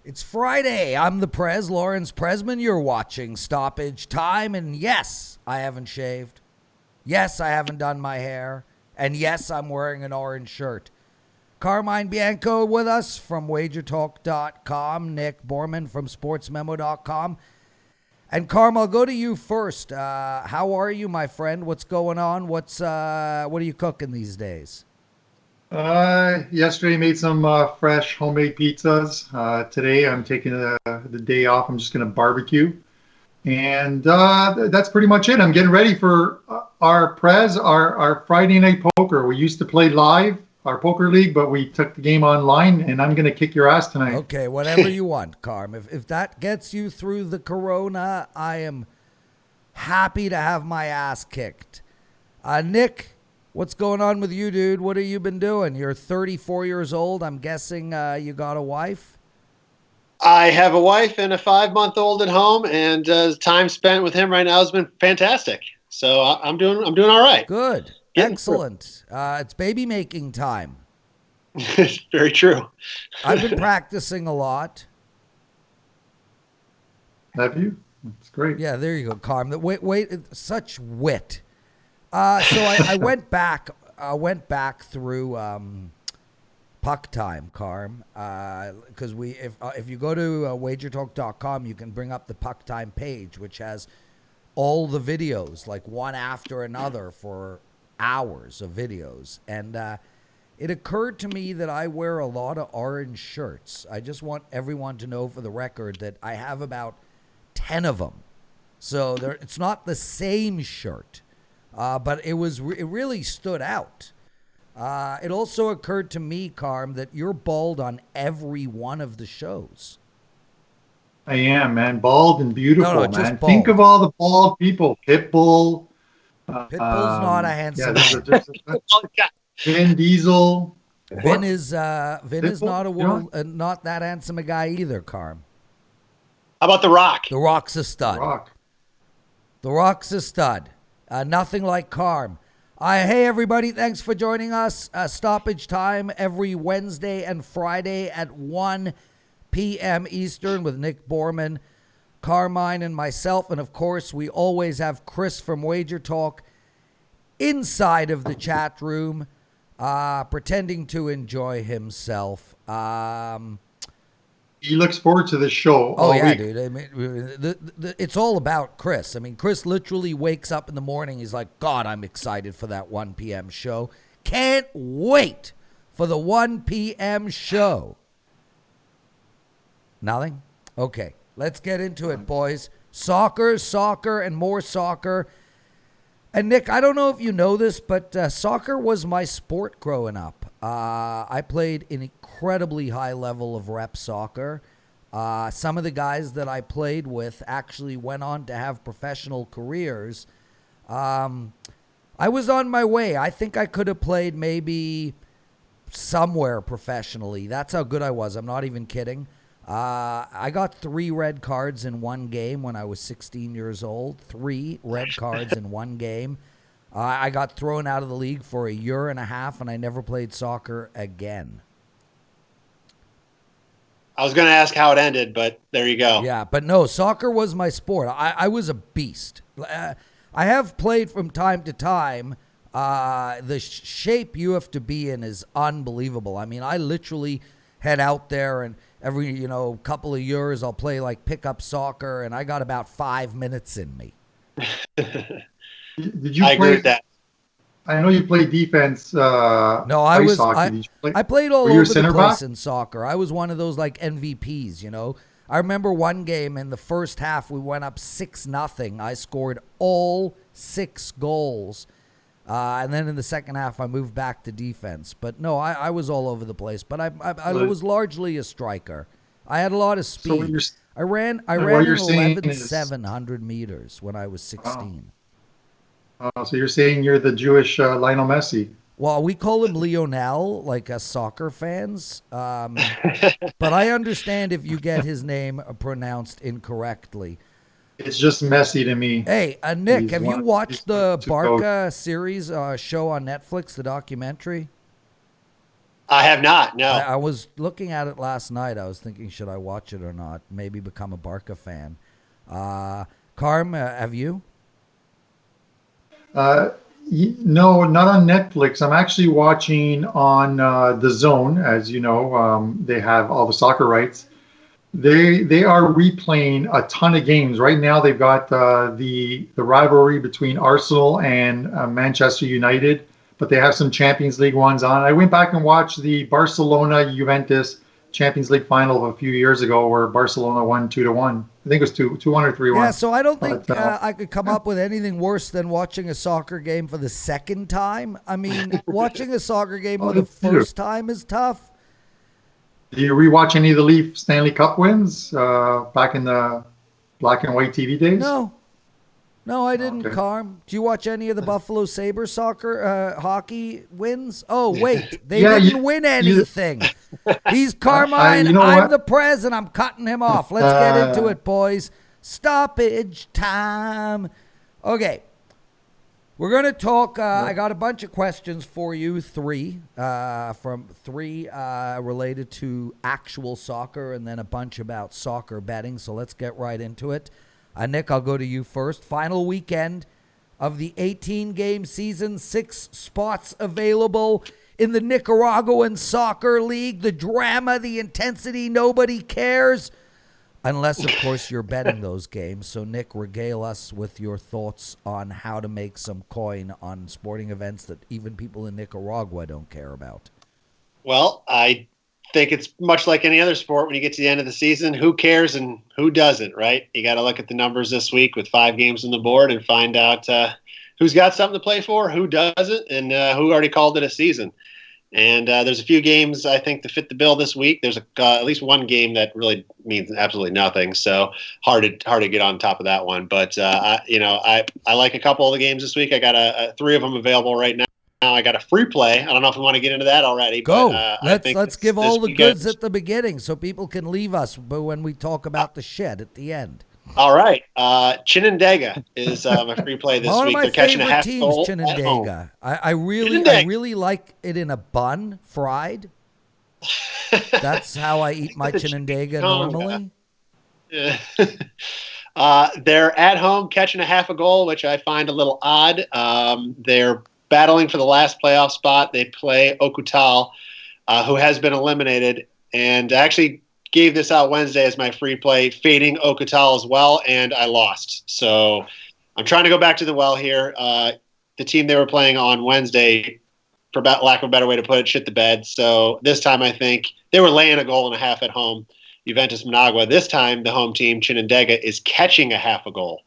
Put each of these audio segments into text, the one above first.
It's Friday. I'm the Prez, Lawrence Presman. You're watching Stoppage Time. And yes, I haven't shaved. Yes, I haven't done my hair. And yes, I'm wearing an orange shirt. Carmine Bianco with us from wagertalk.com. Nick Boorman from sportsmemo.com. And Carm, I'll go to you first. How are you, my friend? What's going on? What are you cooking these days? Yesterday made some fresh homemade pizzas. Today I'm taking the day off. I'm just going to barbecue. And that's pretty much it. I'm getting ready for our Friday night poker. We used to play live, our poker league, but we took the game online, and I'm going to kick your ass tonight. Okay, whatever you want, Carm. If that gets you through the corona, I am happy to have my ass kicked. Nick, what's going on with you, dude? What have you been doing? You're 34 years old. I'm guessing you got a wife? I have a wife and a 5-month-old at home, and time spent with him right now has been fantastic. So I'm doing all right. Good. Excellent. It's baby making time. Very true. I've been practicing a lot. Have you? That's great. Yeah, there you go, Carm. Wait, such wit. So I went back. I went back through Puck Time, Carm, because if you go to wagertalk.com, you can bring up the Puck Time page, which has all the videos, like one after another for hours of videos. And it occurred to me that I wear a lot of orange shirts. I just want everyone to know for the record that I have about 10 of them. So it's not the same shirt, but it really stood out. It also occurred to me, Carm, that you're bald on every one of the shows. I am, man. Bald and beautiful, No, man. just bald. Think of all the bald people. Pitbull. Pitbull's not a handsome man. Vin Diesel. Vin is not not that handsome a guy either, Carm. How about The Rock? The Rock's a stud. The Rock's a stud. Nothing like Carm. Hey, everybody. Thanks for joining us. Stoppage Time every Wednesday and Friday at 1 p.m. Eastern with Nick Boorman, Carmine, and myself. And, of course, we always have Chris from Wager Talk inside of the chat room pretending to enjoy himself. He looks forward to the show. Oh, yeah, week. dude. I mean, it's all about Chris. I mean, Chris literally wakes up in the morning. He's like, God, I'm excited for that 1 p.m. show. Can't wait for the 1 p.m. show. Nothing? Okay, let's get into it, boys. Soccer, and more soccer. And, Nick, I don't know if you know this, but soccer was my sport growing up. I played an incredibly high level of rep soccer. Some of the guys that I played with actually went on to have professional careers. I was on my way. I think I could have played maybe somewhere professionally. That's how good I was. I'm not even kidding. I got 3 red cards in one game when I was 16 years old. 3 red cards in one game. I got thrown out of the league for a year and a half, and I never played soccer again. I was going to ask how it ended, but there you go. Yeah, but no, soccer was my sport. I was a beast. I have played from time to time. The shape you have to be in is unbelievable. I mean, I literally head out there, and every couple of years I'll play like pickup soccer, and I got about 5 minutes in me. Did you I agree with that. I know you played defense. No, I played all over the place in soccer. I was one of those like MVPs, I remember one game in the first half we went up 6-0. I scored all 6 goals. And then in the second half I moved back to defense. But no, I was all over the place. But I was largely a striker. I had a lot of speed. So I ran an 11,700 meters when I was 16. So you're saying you're the Jewish Lionel Messi? Well, we call him Lionel, like us soccer fans. But I understand if you get his name pronounced incorrectly. It's just Messi to me. Hey, Nick, have you watched the Barca series show on Netflix, the documentary? I have not. No. I was looking at it last night. I was thinking, should I watch it or not? Maybe become a Barca fan. Carm, have you? No, not on Netflix. I'm actually watching on the Zone. As you know, they have all the soccer rights. They are replaying a ton of games right now. They've got the rivalry between Arsenal and Manchester United, but they have some Champions League ones on. I went back and watched the Barcelona Juventus Champions League final of a few years ago, where Barcelona won 2-1. I think it was 2-1 or 3-1. Yeah, so I don't think But, I could come up with anything worse than watching a soccer game for the second time. I mean, watching a soccer game for the first time is tough. Do you rewatch any of the Leaf Stanley Cup wins back in the black and white TV days? No, I didn't, Okay. Carm. Do you watch any of the Buffalo Sabre soccer hockey wins? Oh, wait. They Yeah, didn't win anything. He's Carmine. you know I'm what? the Prez, and I'm cutting him off. Let's get into it, boys. Stoppage time. Okay. We're going to talk. I got a bunch of questions for you, three related to actual soccer, and then a bunch about soccer betting. So let's get right into it. Nick, I'll go to you first. Final weekend of the 18-game season, 6 spots available in the Nicaraguan Soccer League. The drama, the intensity, nobody cares. Unless, of course, you're betting those games. So, Nick, regale us with your thoughts on how to make some coin on sporting events that even people in Nicaragua don't care about. Well, I think it's much like any other sport. When you get to the end of the season, who cares and who doesn't, right? You got to look at the numbers this week with 5 games on the board and find out who's got something to play for, who doesn't, and who already called it a season. And there's a few games, I think, to fit the bill this week. There's at least one game that really means absolutely nothing. So hard to get on top of that one. But, I like a couple of the games this week. I got 3 of them available right now. I got a free play. I don't know if we want to get into that already. Go. But, Let's give all the goods at the beginning so people can leave us when we talk about the shed at the end. All right. Chinandega is my free play this One week. of my They're catching a favorite half teams, goal at home. Chinandega. I really like it in a bun, fried. That's how I eat my Chinandega normally. Yeah. They're at home catching a half a goal, which I find a little odd. They're battling for the last playoff spot. They play Okutal, who has been eliminated, and actually gave this out Wednesday as my free play, fading Okutal as well, and I lost. So I'm trying to go back to the well here. The team they were playing on Wednesday, for lack of a better way to put it, shit the bed. So this time I think they were laying a goal and a half at home, Juventus Managua. This time the home team, Chinandega, is catching a half a goal.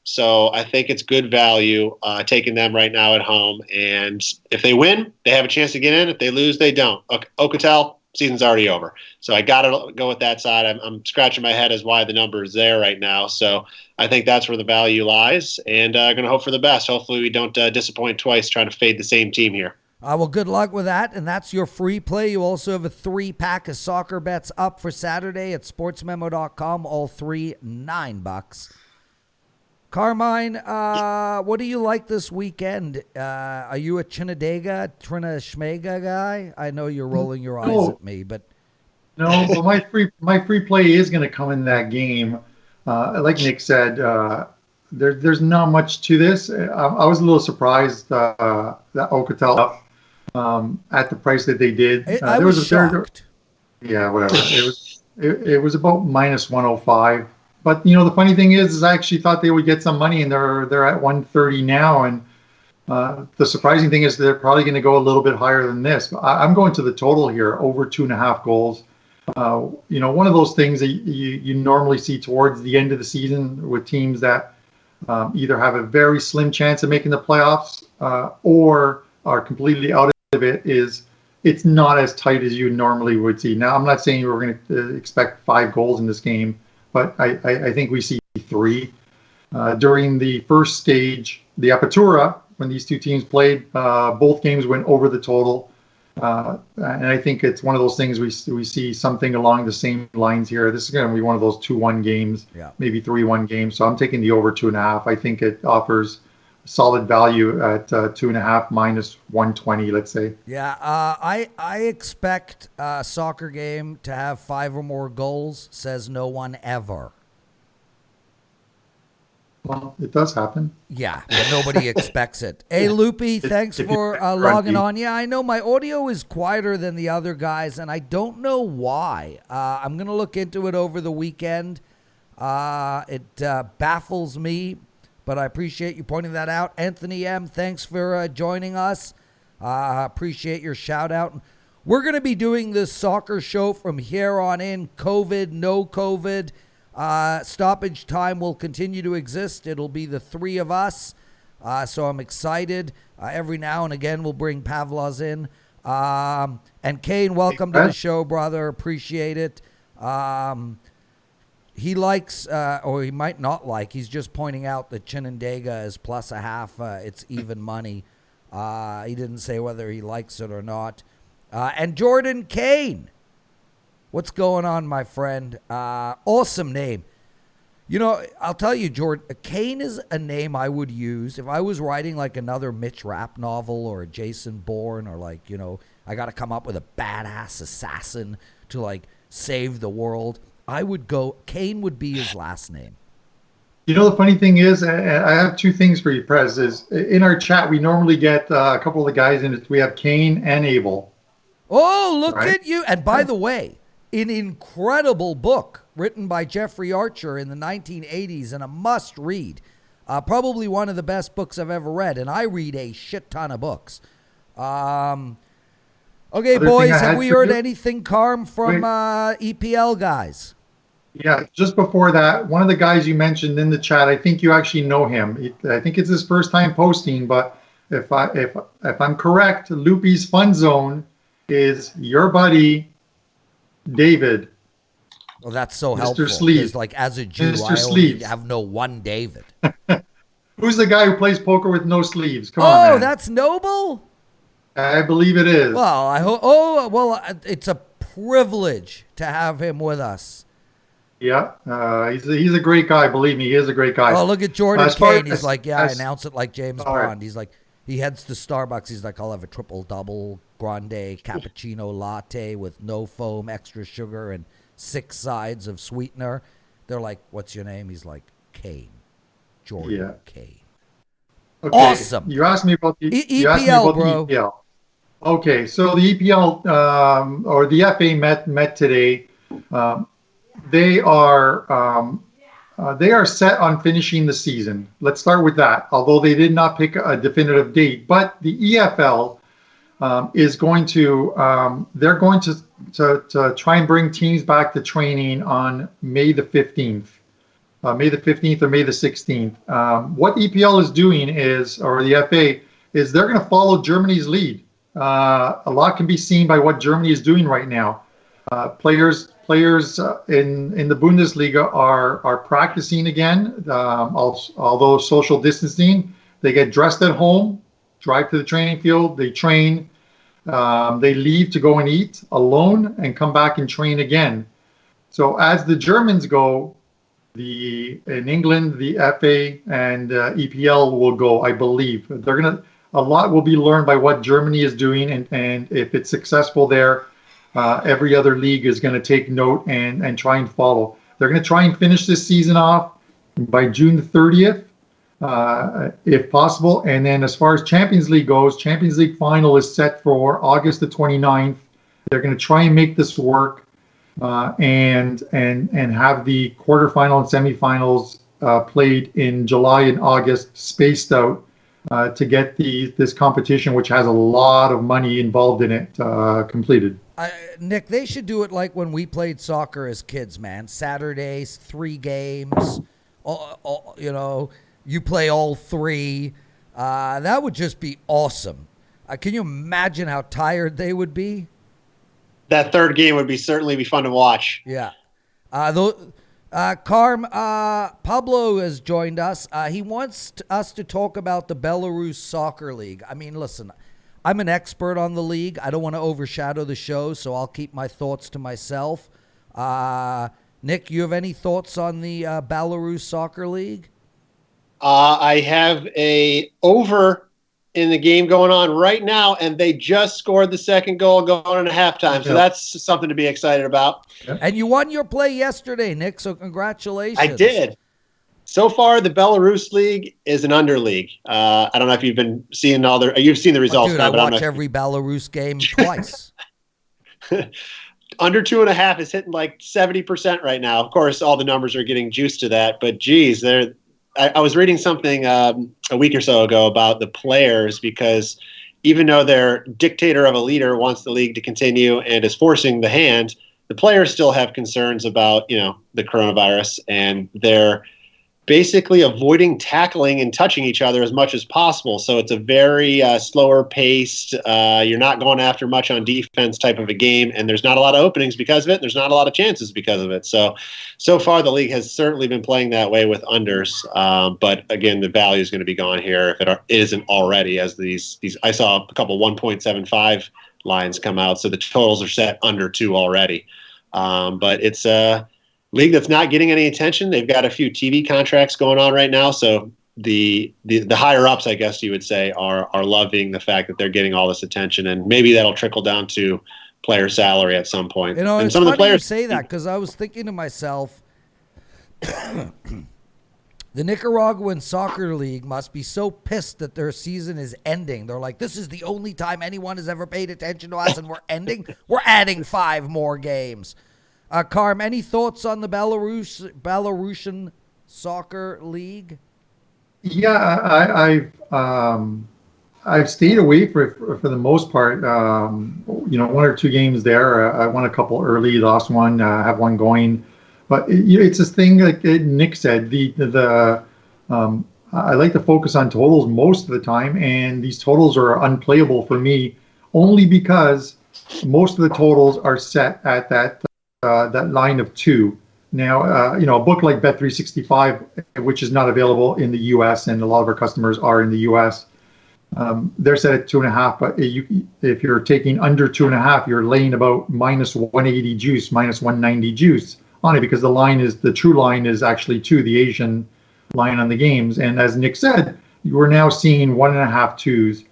So I think it's good value taking them right now at home. And if they win, they have a chance to get in. If they lose, they don't. Okutal, season's already over. So I got to go with that side. I'm scratching my head as why the number is there right now. So I think that's where the value lies. And I'm going to hope for the best. Hopefully we don't disappoint twice trying to fade the same team here. Well, good luck with that. And that's your free play. You also have a 3-pack of soccer bets up for Saturday at sportsmemo.com. All 3, $9. Carmine, what do you like this weekend? Are you a Chinandega, Schmega guy? I know you're rolling your eyes at me, but No, but my free play is going to come in that game. Like Nick said, there's not much to this. I was a little surprised that Okutal up at the price that they did. I was shocked. Yeah, whatever. It was about minus 105. But the funny thing is I actually thought they would get some money, and they're at 130 now. And the surprising thing is they're probably going to go a little bit higher than this. But I'm going to the total here, over 2.5 goals. One of those things that you normally see towards the end of the season with teams that either have a very slim chance of making the playoffs or are completely out of it. It's not as tight as you normally would see. Now, I'm not saying we're going to expect 5 goals in this game, but I think we see 3. During the first stage, the Apertura, when these two teams played, both games went over the total. And I think it's one of those things we see something along the same lines here. This is going to be one of those 2-1 games, maybe 3-1 games. So I'm taking the over 2.5. I think it offers solid value at 2.5 minus 120, let's say. Yeah, I expect a soccer game to have 5 or more goals, says no one ever. Well, it does happen. Yeah, but nobody expects it. Hey, Loopy, thanks if you for pick logging Grundy. on. Yeah, I know my audio is quieter than the other guys, and I don't know why. I'm going to look into it over the weekend. It baffles me, but I appreciate you pointing that out. Anthony M., thanks for joining us. Appreciate your shout out. We're going to be doing this soccer show from here on in, COVID, no COVID. Stoppage Time will continue to exist. It'll be the 3 of us. So I'm excited. Every now and again, we'll bring Pavlos in. And Kane, welcome to the show, brother. Appreciate it. He likes, or he might not like, he's just pointing out that Chinandega is plus a half. It's even money. He didn't say whether he likes it or not. And Jordan Kane. What's going on, my friend? Awesome name. You know, I'll tell you, Jordan, Kane is a name I would use if I was writing like another Mitch Rapp novel or a Jason Bourne or like, you know, I got to come up with a badass assassin to like save the world. I would go, Kane would be his last name. You know, the funny thing is, I have 2 things for you, Prez. Is in our chat, we normally get a couple of the guys in it. We have Kane and Abel. Oh, look Right? at you. And by the way, an incredible book written by Jeffrey Archer in the 1980s and a must read. Probably one of the best books I've ever read. And I read a shit ton of books. Okay, Other boys, thing I have had we for heard you- anything, Carm, from Wait. EPL guys? Yeah, just before that, one of the guys you mentioned in the chat, I think you actually know him. I think it's his first time posting, but if I'm correct, Loopy's Fun Zone is your buddy David. Well, that's so Mr. helpful. Sleeve. Because, like, as a Jew, Mr. I only Sleeves. have no one David. Who's the guy who plays poker with no sleeves? Come on, Oh, man. that's Noble? I believe it is. Well, I hope. Oh, well, it's a privilege to have him with us. Yeah, he's a great guy. Believe me, he is a great guy. Oh, look at Jordan As far Kane. He's as- like, yeah, I as- announce it like James All right. Bond. He's like, he heads to Starbucks. He's like, I'll have a triple double grande cappuccino latte with no foam, extra sugar, and 6 sides of sweetener. They're like, what's your name? He's like, Kane. Jordan Yeah. Kane. Okay, Awesome. You asked me about the you asked me EPL, about bro. the EPL. Okay, so the EPL or the FA met today. They are set on finishing the season. Let's start with that. Although they did not pick a definitive date, but the EFL is going to they're going to try and bring teams back to training on May the 15th. May the 15th or May the 16th. What EPL is doing is, or the FA, is they're going to follow Germany's lead. A lot can be seen by what Germany is doing right now. Players in the Bundesliga are practicing again, although social distancing. They get dressed at home, drive to the training field, they train, they leave to go and eat alone and come back and train again. So as the Germans go, in England, the FA and EPL will go, I believe. A lot will be learned by what Germany is doing, and if it's successful there, every other league is going to take note and try and follow. They're going to try and finish this season off by June the 30th, if possible. And then as far as Champions League goes, Champions League final is set for August the 29th. They're going to try and make this work. And have the quarterfinal and semifinals played in July and August, spaced out to get this competition, which has a lot of money involved in it, completed. Nick, they should do it like when we played soccer as kids, man. Saturdays, 3 games. You know, you play all 3. That would just be awesome. Can you imagine how tired they would be? That third game would certainly be fun to watch. Yeah. Pablo has joined us. He wants us to talk about the Belarus Soccer League. I mean, listen, I'm an expert on the league. I don't want to overshadow the show, so I'll keep my thoughts to myself. Nick, you have any thoughts on the Belarus Soccer League? I have a over in the game going on right now, and they just scored the second goal going into halftime. So that's something to be excited about. And you won your play yesterday, Nick, so congratulations. I did. So far, the Belarus League is an under league. I don't know if you've been seeing you've seen the results. Dude, I watch every Belarus game twice. Under 2.5 is hitting like 70% right now. Of course, all the numbers are getting juiced to that, but geez, I was reading something a week or so ago about the players, because even though their dictator of a leader wants the league to continue and is forcing the hand, the players still have concerns about, the coronavirus, and they're basically avoiding tackling and touching each other as much as possible. So it's a very slower paced, you're not going after much on defense type of a game, and there's not a lot of openings because of it. There's not a lot of chances because of it. So far the league has certainly been playing that way with unders. But again, the value is going to be gone here if it isn't already, as these I saw a couple 1.75 lines come out. So the totals are set under 2 already. But it's league that's not getting any attention. They've got a few TV contracts going on right now, so the higher ups, I guess you would say, are loving the fact that they're getting all this attention, and maybe that'll trickle down to player salary at some point. And it's some funny of the players you say that, because I was thinking to myself, the Nicaraguan Soccer League must be so pissed that their season is ending. They're like, this is the only time anyone has ever paid attention to us, and we're adding 5 more games. Carm, any thoughts on the Belarusian Soccer League? Yeah, I've stayed away for the most part. 1 or 2 games there. I won a couple early, lost one, have one going. But it's this thing like Nick said. I like to focus on totals most of the time, and these totals are unplayable for me only because most of the totals are set at that line of 2. Now, a book like Bet365, which is not available in the U.S., and a lot of our customers are in the U.S., they're set at 2.5. But if you're taking under 2.5, you're laying about minus 180 juice, minus 190 juice on it, because the true line is actually 2, the Asian line on the games. And as Nick said, we're now seeing 1.5 twos.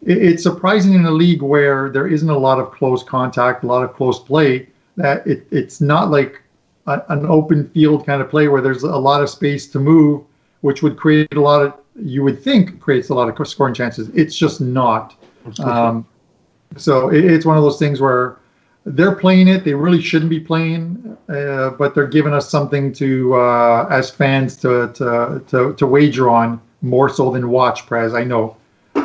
It's surprising in a league where there isn't a lot of close contact, a lot of close play, that it's not like an open field kind of play where there's a lot of space to move, which would create you would think creates a lot of scoring chances. It's just not. So it's one of those things where they're playing it. They really shouldn't be playing, but they're giving us something to, as fans, to wager on more so than watch. Prez, I know,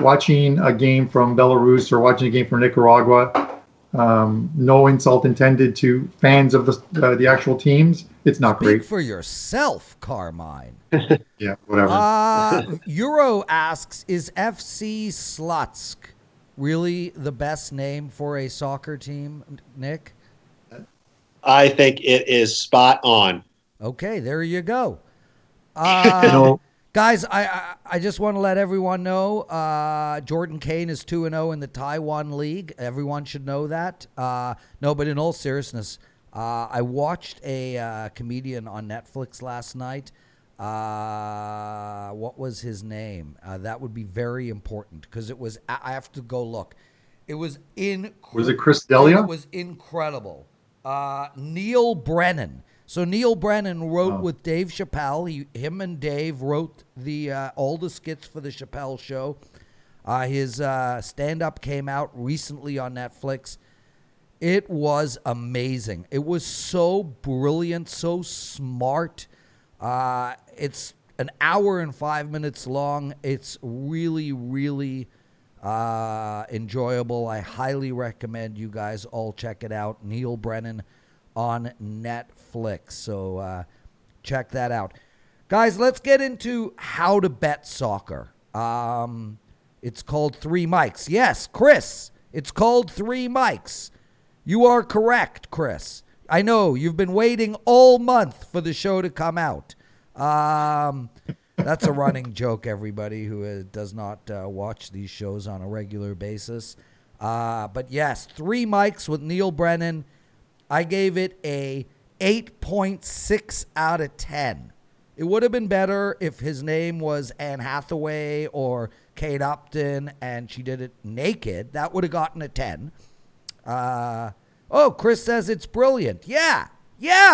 watching a game from Belarus or watching a game from Nicaragua, no insult intended to fans of the actual teams, it's not great. Speak for yourself, Carmine. Yeah, whatever. Euro asks, is FC Slutsk really the best name for a soccer team, Nick? I think it is spot on. Okay, there you go. Guys, I just want to let everyone know Jordan Kane is 2-0 in the Taiwan League. Everyone should know that. No, but in all seriousness, I watched a comedian on Netflix last night. What was his name? That would be very important, because it was. I have to go look. It was Was it Chris D'Elia? It was incredible. Neil Brennan. So Neil Brennan wrote with Dave Chappelle. Him and Dave wrote all the skits for the Chappelle show. His stand-up came out recently on Netflix. It was amazing. It was so brilliant, so smart. It's an hour and 5 minutes long. It's really, really enjoyable. I highly recommend you guys all check it out. Neil Brennan on Netflix. So check that out. Guys, let's get into how to bet soccer. It's called 3 Mics. Yes, Chris, it's called 3 Mics. You are correct, Chris. I know you've been waiting all month for the show to come out. That's a running joke, everybody who does not watch these shows on a regular basis. But yes, 3 Mics with Neil Brennan. I gave it a 8.6 out of 10. It would have been better if his name was Anne Hathaway or Kate Upton and she did it naked. That would have gotten a 10. Chris says it's brilliant. Yeah,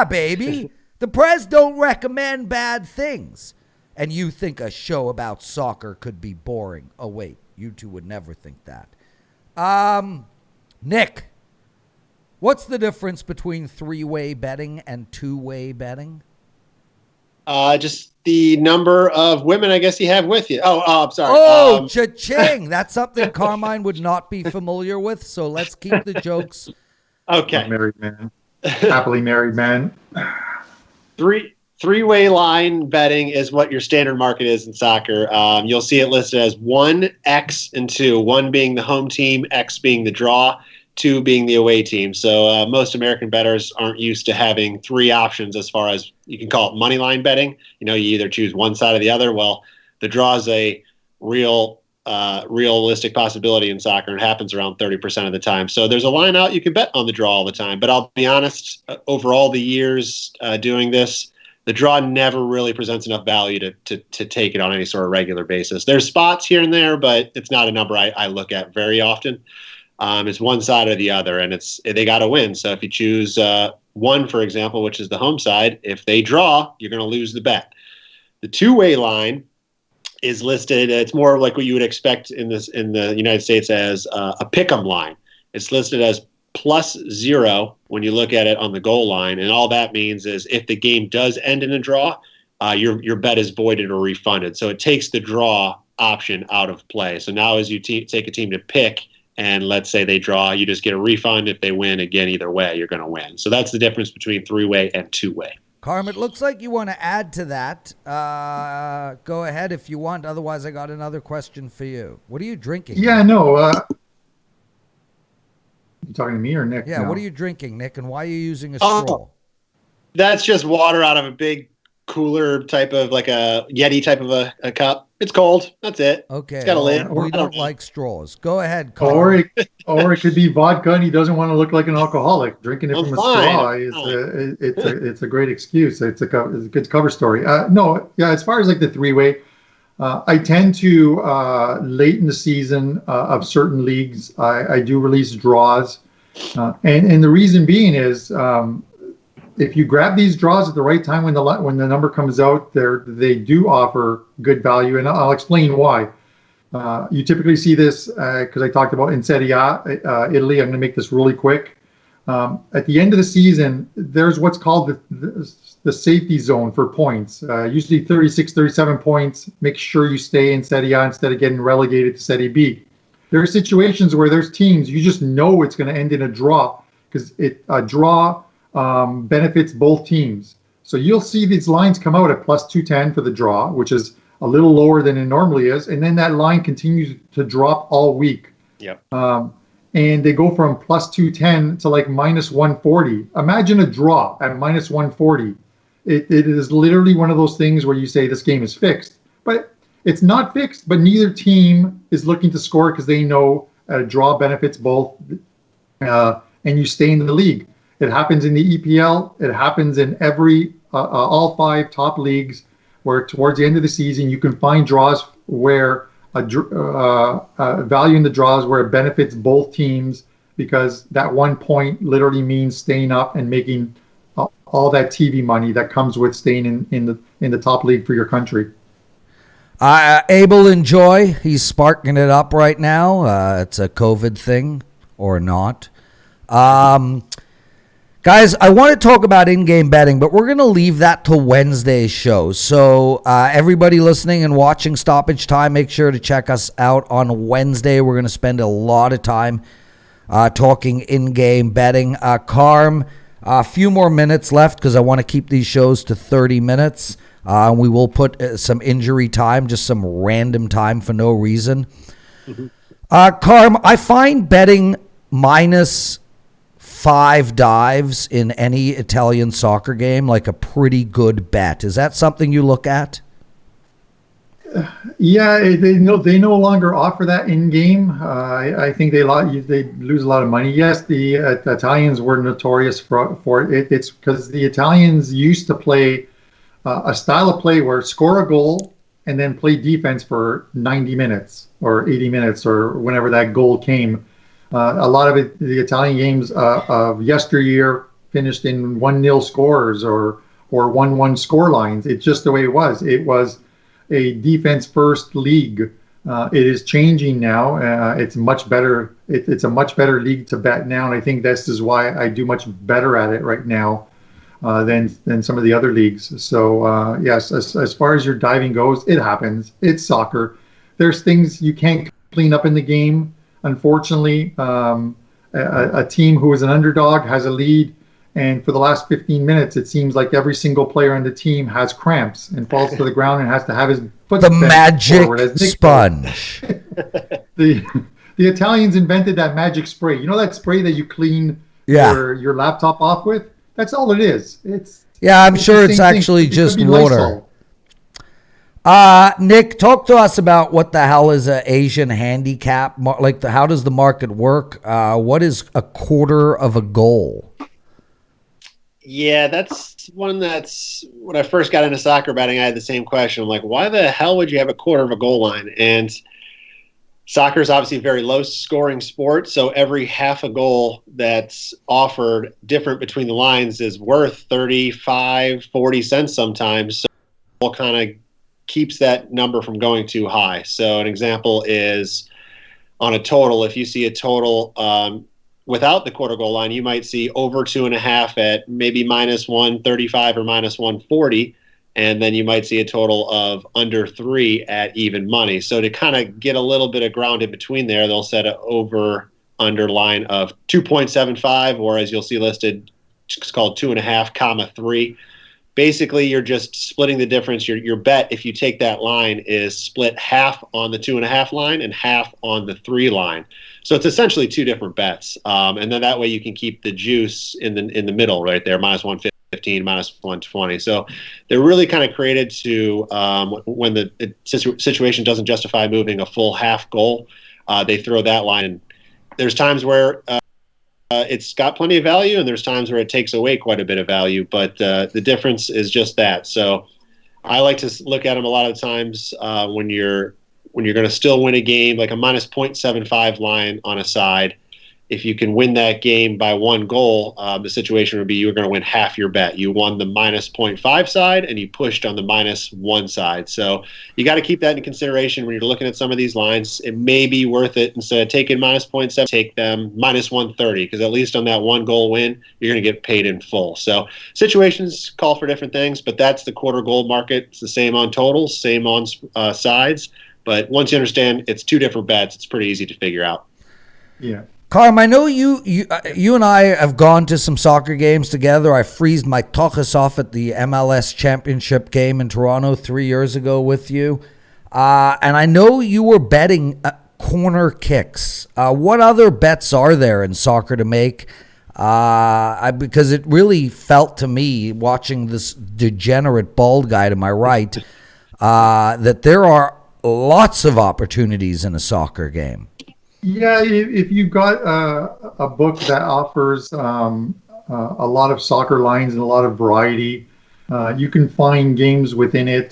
baby. The press don't recommend bad things. And you think a show about soccer could be boring. Oh, wait, you two would never think that. Nick, what's the difference between three-way betting and two-way betting? Just the number of women, I guess, you have with you. I'm sorry. Oh, cha-ching. That's something Carmine would not be familiar with, so let's keep the jokes. Okay. Married man. Happily married man. Three-way line betting is what your standard market is in soccer. You'll see it listed as 1, X, and 2. 1 being the home team, X being the draw, 2 being the away team. So most American bettors aren't used to having 3 options as far as you can call it money line betting. You either choose one side or the other. Well, the draw is a realistic possibility in soccer. It happens around 30% of the time. So there's a line out. You can bet on the draw all the time. But I'll be honest, over all the years doing this, the draw never really presents enough value to take it on any sort of regular basis. There's spots here and there, but it's not a number I look at very often. It's one side or the other, and they got to win. So if you choose 1, for example, which is the home side, if they draw, you're going to lose the bet. The two-way line is listed. It's more like what you would expect in the United States as a pick'em line. It's listed as +0 when you look at it on the goal line, and all that means is if the game does end in a draw, your bet is voided or refunded. So it takes the draw option out of play. So now as you take a team to pick, and let's say they draw, you just get a refund. If they win, again, either way, you're going to win. So that's the difference between three-way and two-way. Carm, it looks like you want to add to that. Go ahead if you want. Otherwise, I got another question for you. What are you drinking? Yeah, no. You talking to me or Nick? Yeah, no. What are you drinking, Nick, and why are you using a straw? That's just water out of a big cooler type of, like a Yeti type of a cup. It's cold. That's it. Okay. It's got a lid. We don't like straws. Go ahead, Carm. Or it could be vodka, and he doesn't want to look like an alcoholic. Drinking it from a straw it's a great excuse. It's a good cover story. As far as like the three-way, I tend to late in the season of certain leagues, I do release draws, and the reason being is if you grab these draws at the right time when the number comes out, they do offer good value, and I'll explain why. You typically see this because I talked about in Serie A, Italy. I'm going to make this really quick. At the end of the season, there's what's called the safety zone for points. Usually 36, 37 points. Make sure you stay in Serie A instead of getting relegated to Serie B. There are situations where there's teams you just know it's going to end in a draw because a draw benefits both teams. So you'll see these lines come out at +210 for the draw, which is a little lower than it normally is, and then that line continues to drop all week. Yep. And they go from +210 to like -140. Imagine a draw at -140. It is literally one of those things where you say this game is fixed, but it's not fixed. But neither team is looking to score because they know a draw benefits both, and you stay in the league. It happens in the EPL. It happens in all 5 top leagues, where towards the end of the season you can find draws where value in the draws where it benefits both teams because that 1 point literally means staying up and making all that TV money that comes with staying in the top league for your country. Abel Enjoy, he's sparking it up right now. It's a COVID thing or not. Guys, I want to talk about in-game betting, but we're going to leave that till Wednesday's show. So everybody listening and watching Stoppage Time, make sure to check us out on Wednesday. We're going to spend a lot of time talking in-game betting. Carm, a few more minutes left because I want to keep these shows to 30 minutes. We will put some injury time, just some random time for no reason. Mm-hmm. Carm, I find betting -5 dives in any Italian soccer game like a pretty good bet. Is that something you look at? Yeah, they no longer offer that in game. I think they lose a lot of money. Yes, the Italians were notorious for it. It's because the Italians used to play a style of play where score a goal and then play defense for 90 minutes or 80 minutes or whenever that goal came. A lot of it, the Italian games of yesteryear finished in 1-0 scores or 1-1 score lines. It's just the way it was. It was a defense first league. It is changing now. It's much better. It's a much better league to bet now, and I think this is why I do much better at it right now than some of the other leagues. So yes, as far as your diving goes, it happens. It's soccer. There's things you can't clean up in the game. Unfortunately, a team who is an underdog has a lead, and for the last 15 minutes, it seems like every single player on the team has cramps and falls to the ground and has to have his foot The bent magic forward, as Nick sponge. the Italians invented that magic spray. You know that spray that you clean Yeah. your laptop off with? That's all it is. Yeah, I'm sure the it's same thing. actually It could just be water. Lysol. Nick, talk to us about what the hell is an Asian handicap? Like, how does the market work? What is a quarter of a goal? Yeah, that's when I first got into soccer betting, I had the same question. I'm like, why the hell would you have a quarter of a goal line? And soccer is obviously a very low scoring sport, so every half a goal that's offered different between the lines is worth 35, 40 cents sometimes. So it kind of keeps that number from going too high. So an example is on a total, if you see a total without the quarter goal line, you might see over 2.5 at maybe minus 135 or minus 140. And then you might see a total of under 3 at even money. So to kind of get a little bit of ground in between there, they'll set an over under line of 2.75, or as you'll see listed, it's called 2.5, 3. Basically, you're just splitting the difference. Your bet, if you take that line, is split half on the 2.5 line and half on the 3 line. So it's essentially two different bets, and then that way you can keep the juice in the middle right there, minus 115, minus 120. So they're really kind of created to when the situation doesn't justify moving a full half goal, they throw that line. And there's times where it's got plenty of value, and there's times where it takes away quite a bit of value. But the difference is just that. So I like to look at them a lot of times when you're going to still win a game, like a minus 0.75 line on a side. If you can win that game by 1 goal, the situation would be you're going to win half your bet. You won the minus 0.5 side, and you pushed on the minus 1 side. So you got to keep that in consideration when you're looking at some of these lines. It may be worth it, instead of taking minus 0.7, take them minus 130, because at least on that 1 goal win, you're going to get paid in full. So situations call for different things, but that's the quarter goal market. It's the same on totals, same on sides. But once you understand it's two different bets, it's pretty easy to figure out. Yeah. Carm, I know you and I have gone to some soccer games together. I freezed my tuchus off at the MLS Championship game in Toronto 3 years ago with you. And I know you were betting corner kicks. What other bets are there in soccer to make? Because it really felt to me, watching this degenerate bald guy to my right, that there are lots of opportunities in a soccer game. Yeah, if you've got a book that offers a lot of soccer lines and a lot of variety, you can find games within it.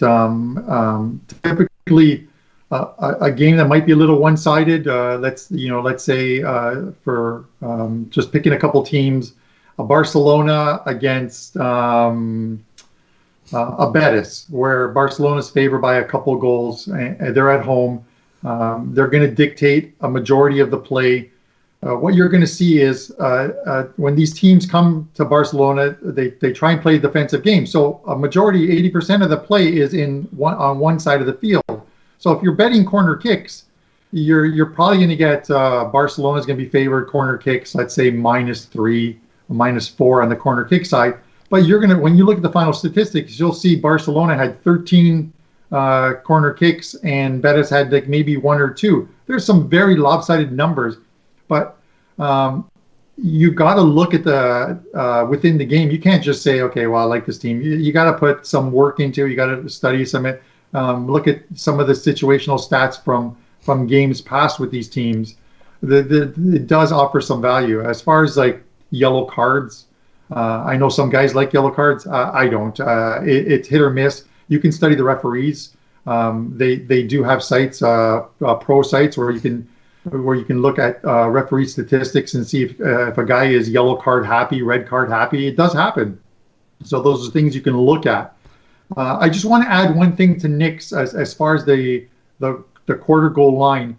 Typically, a game that might be a little one-sided. Let's say for just picking a couple teams, a Barcelona against a Betis, where Barcelona's favored by a couple goals, and they're at home. They're going to dictate a majority of the play. What you're going to see is when these teams come to Barcelona, they try and play a defensive game. So a majority, 80% of the play is on one side of the field. So if you're betting corner kicks, you're probably going to get Barcelona's going to be favored corner kicks, let's say -3, -4 on the corner kick side. But when you look at the final statistics, you'll see Barcelona had 13 corner kicks and Betis had like maybe 1 or 2. There's some very lopsided numbers, but you got to look at the within the game. You can't just say, okay, well, I like this team. You got to put some work into it. You got to study look at some of the situational stats from games past with these teams. It does offer some value as far as like yellow cards. I know some guys like yellow cards. I don't. It's hit or miss. You can study the referees. They do have sites, pro sites, where you can look at referee statistics and see if a guy is yellow card happy, red card happy. It does happen. So those are things you can look at. I just want to add one thing to Nick's as far as the quarter goal line.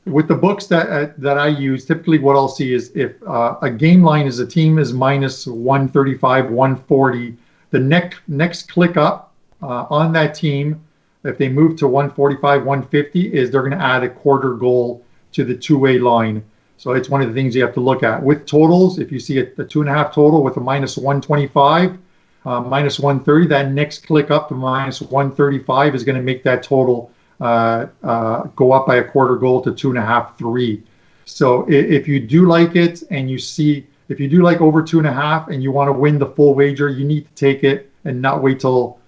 With the books that I use, typically what I'll see is if a game line is a team is minus 135, 140, the next click up on that team, if they move to 145, 150, is they're going to add a quarter goal to the two-way line. So it's one of the things you have to look at. With totals, if you see a 2.5 total with a minus 125, minus 130, that next click up to minus 135 is going to make that total go up by a quarter goal to 2.5, 3. So if you do like it and if you do like over 2.5 and you want to win the full wager, you need to take it and not wait till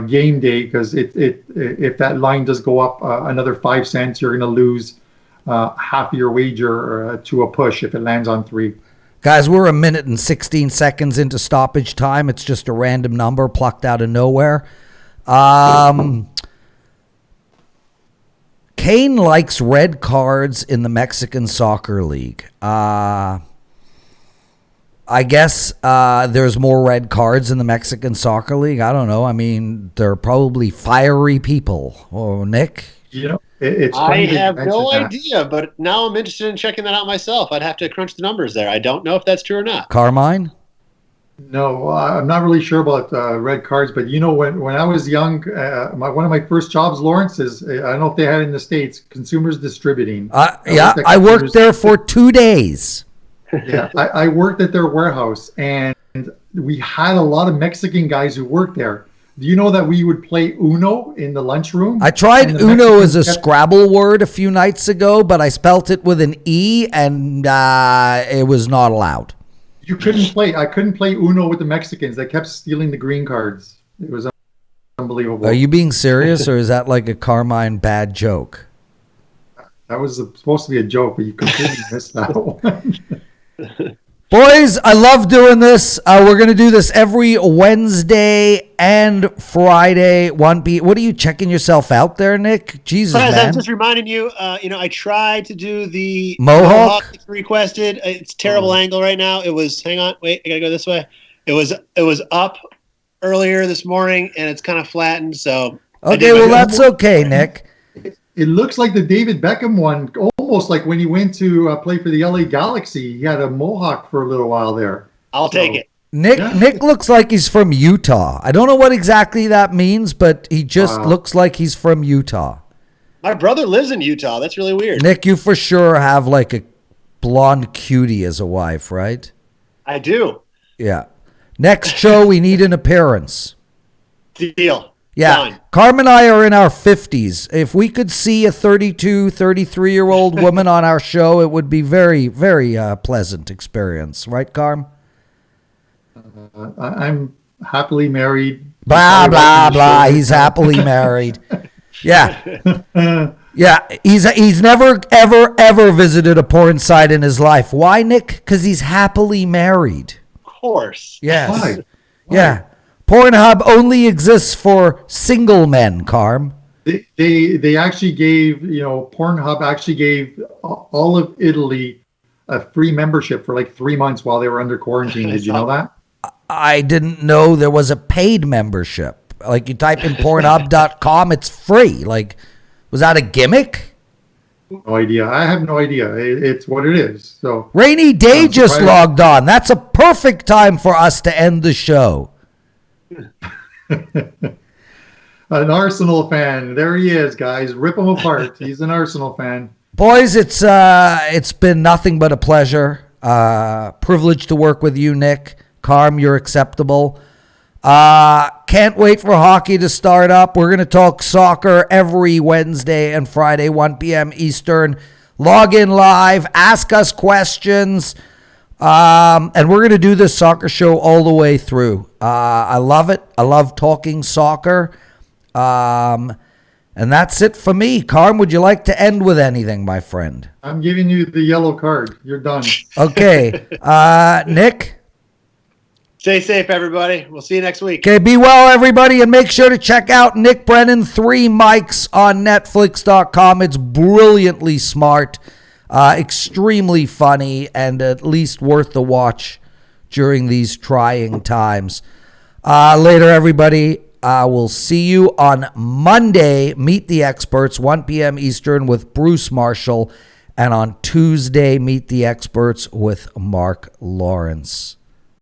game day, because if that line does go up another 5 cents, you're going to lose half of your wager to a push if it lands on 3. Guys, we're 1 minute and 16 seconds into stoppage time. It's just a random number plucked out of nowhere. Kane likes red cards in the Mexican Soccer League. I guess there's more red cards in the Mexican Soccer League. I don't know. I mean, they're probably fiery people. Oh, Nick? It's I have no idea, but now I'm interested in checking that out myself. I'd have to crunch the numbers there. I don't know if that's true or not. Carmine? No, I'm not really sure about red cards, but when I was young, one of my first jobs, Lawrence, is I don't know if they had it in the States, Consumers Distributing. I worked there for 2 days. Yeah, I worked at their warehouse, and we had a lot of Mexican guys who worked there. Do you know that we would play Uno in the lunchroom? I tried Uno as a Scrabble word a few nights ago, but I spelt it with an E, and it was not allowed. You couldn't play. I couldn't play Uno with the Mexicans. They kept stealing the green cards. It was unbelievable. Are you being serious, or is that like a Carmine bad joke? That was supposed to be a joke, but you completely missed that one. Boys, I love doing this. We're going to do this every Wednesday and Friday. What are you checking yourself out there, Nick? Jesus, man. I'm just reminding you, I tried to do the Mohawk requested. It's a terrible angle right now. It was, hang on, wait, I got to go this way. It was up earlier this morning, and it's kind of flattened, so. Okay, well, that's okay, Nick. It looks like the David Beckham one, almost like when he went to play for the LA Galaxy. He had a mohawk for a little while there. I'll take it. Nick looks like he's from Utah. I don't know what exactly that means, but he just looks like he's from Utah. My brother lives in Utah. That's really weird. Nick, you for sure have like a blonde cutie as a wife, right? I do. Yeah. Next show, we need an appearance. Deal. Yeah. Done. Carm and I are in our 50s. If we could see a 32, 33-year-old woman on our show, it would be very, very pleasant experience. Right, Carm? I'm happily married. Blah, blah, blah. He's happily married. Yeah. Yeah. He's never, ever, ever visited a porn site in his life. Why, Nick? Because he's happily married. Of course. Yes. Why? Yeah. Pornhub only exists for single men, Carm. They actually gave, Pornhub actually gave all of Italy a free membership for like 3 months while they were under quarantine. Did you know that? I didn't know there was a paid membership. Like you type in pornhub.com, it's free. Like, was that a gimmick? No idea. I have no idea. It's what it is. So Rainy Day just logged on. That's a perfect time for us to end the show. An Arsenal fan. There he is, guys. Rip him apart. He's an Arsenal fan. Boys, it's been nothing but a pleasure. Privileged to work with you, Nick. Carm, you're acceptable. Can't wait for hockey to start up. We're going to talk soccer every Wednesday and Friday, 1 p.m. Eastern. Log in live. Ask us questions. And we're going to do this soccer show all the way through. I love it. I love talking soccer. And that's it for me. Carm, would you like to end with anything, my friend? I'm giving you the yellow card. You're done. Okay. Nick? Stay safe, everybody. We'll see you next week. Okay, be well, everybody, and make sure to check out Nick Brennan, 3 Mics on Netflix.com. It's brilliantly smart, extremely funny, and at least worth the watch during these trying times. Later, everybody. We'll see you on Monday. Meet the Experts, 1 p.m. Eastern with Bruce Marshall. And on Tuesday, Meet the Experts with Mark Lawrence.